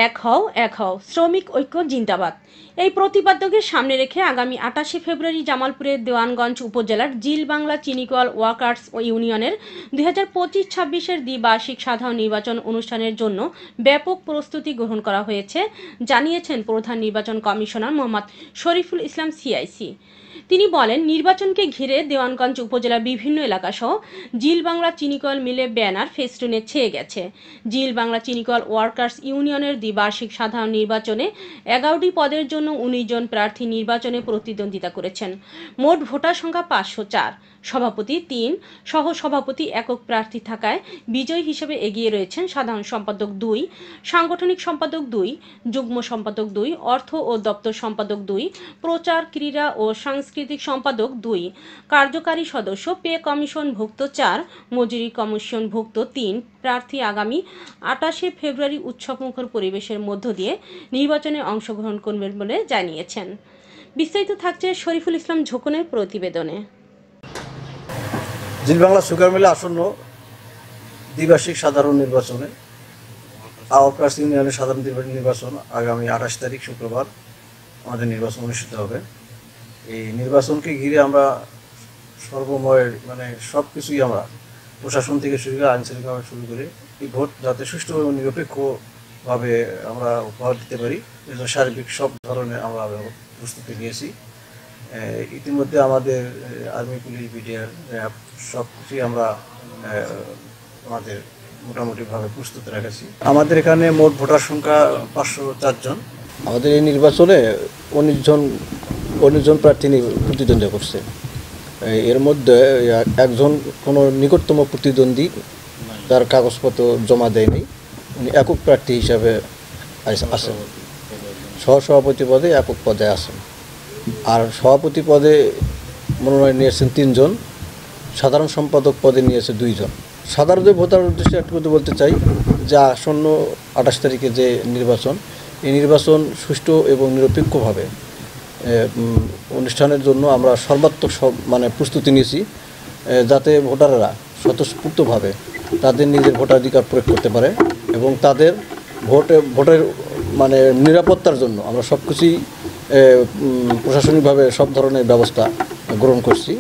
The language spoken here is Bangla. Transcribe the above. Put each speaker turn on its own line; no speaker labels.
এক হও এক হও, শ্রমিক ঐক্য জিন্দাবাদ। এই প্রতিপাদ্যকে সামনে রেখে আগামী 28শে ফেব্রুয়ারি জামালপুরের দেওয়ানগঞ্জ উপজেলার জিল বাংলা চিনিকল ওয়ার্কার্স ইউনিয়নের 2025-26-এর দ্বিবার্ষিক সাধারণ নির্বাচন অনুষ্ঠানের জন্য ব্যাপক প্রস্তুতি গ্রহণ করা হয়েছে জানিয়েছেন প্রধান নির্বাচন কমিশনার মোহাম্মদ শরীফুল ইসলাম সিআইসি। তিনি বলেন, নির্বাচনকে ঘিরে দেওয়ানগঞ্জ উপজেলার বিভিন্ন এলাকাসহ জিল বাংলা চিনিকল মিলে ব্যানার ফেস্টুনে ছেয়ে গেছে। জিল বাংলা চিনিকল ওয়ার্কার্স ইউনিয়নের দ্বিবার্ষিক সাধারণ নির্বাচনে 11টি পদের জন্য 19 জন প্রার্থী নির্বাচনে প্রতিদ্বন্দ্বিতা করেছেন। মোট ভোটার সংখ্যা 504, সভাপতি 3, সহ সভাপতি একক প্রার্থী থাকায় বিজয়ী হিসেবে এগিয়ে রয়েছেন সাধারণ সম্পাদক 2, সাংগঠনিক সম্পাদক 2, যুগ্ম সম্পাদক 2, অর্থ ও দপ্তর সম্পাদক 2, প্রচার ক্রীড়া ও সাংস্কৃতিক সম্পাদক 2, কার্যকারী সদস্য পে কমিশনভুক্ত 4, মজুরি কমিশনভুক্ত 3 প্রার্থী আগামী 28শে ফেব্রুয়ারি উৎসবমুখর পরিবেশের মধ্য দিয়ে নির্বাচনে অংশগ্রহণ করবেন বলে জানিয়েছেন। বিস্তারিত থাকছে শরীফুল ইসলাম ঝোকনের প্রতিবেদনে।
জিল বাংলা সুগার মিলে আসন্ন দ্বিবার্ষিক সাধারণ নির্বাচনে ওয়ার্কার্স ইউনিয়নের সাধারণ নির্বাচন আগামী 28 তারিখ শুক্রবার আমাদের নির্বাচন অনুষ্ঠিত হবে। এই নির্বাচনকে ঘিরে আমরা সর্বময় সব কিছুই আমরা প্রশাসন থেকে শুরু করে আইন শৃঙ্খলা শুরু করে এই ভোট যাতে সুষ্ঠু এবং নিরপেক্ষভাবে আমরা উপহার দিতে পারি এজন্য সার্বিক সব ধরনের আমরা প্রস্তুতি নিয়েছি। ইতিমধ্যে আমাদের আর্মি, পুলিশ, বিডিআর, র্যাব সব কিছুই আমরা আমাদের মোটামুটিভাবে প্রস্তুত রেখেছি। আমাদের এখানে মোট ভোটার সংখ্যা 504 জন।
আমাদের এই নির্বাচনে 19 জন প্রার্থী প্রতিদ্বন্দ্বিতা করছে। এর মধ্যে একজন কোনো নিকটতম প্রতিদ্বন্দ্বী তার কাগজপত্র জমা দেয়নি, উনি একক প্রার্থী হিসাবে আসেন। সহসভাপতি পদে একক পদে আসেন। আর সভাপতি পদে মনোনয়ন নিয়েছেন 3 জন, সাধারণ সম্পাদক পদে নিয়েছে 2 জন। সাধারণ ভোটার উদ্দেশ্যে একটু কথা বলতে চাই যে আসন্ন 28 তারিখে যে নির্বাচন, এই নির্বাচন সুষ্ঠু এবং নিরপেক্ষভাবে অনুষ্ঠানের জন্য আমরা সর্বাত্মক প্রস্তুতি নিয়েছি, যাতে ভোটাররা স্বতঃস্ফূর্তভাবে তাদের নিজের ভোটাধিকার প্রয়োগ করতে পারে এবং তাদের ভোটের নিরাপত্তার জন্য আমরা সব কিছুই প্রশাসনিকভাবে সব ধরনের ব্যবস্থা গ্রহণ করছি।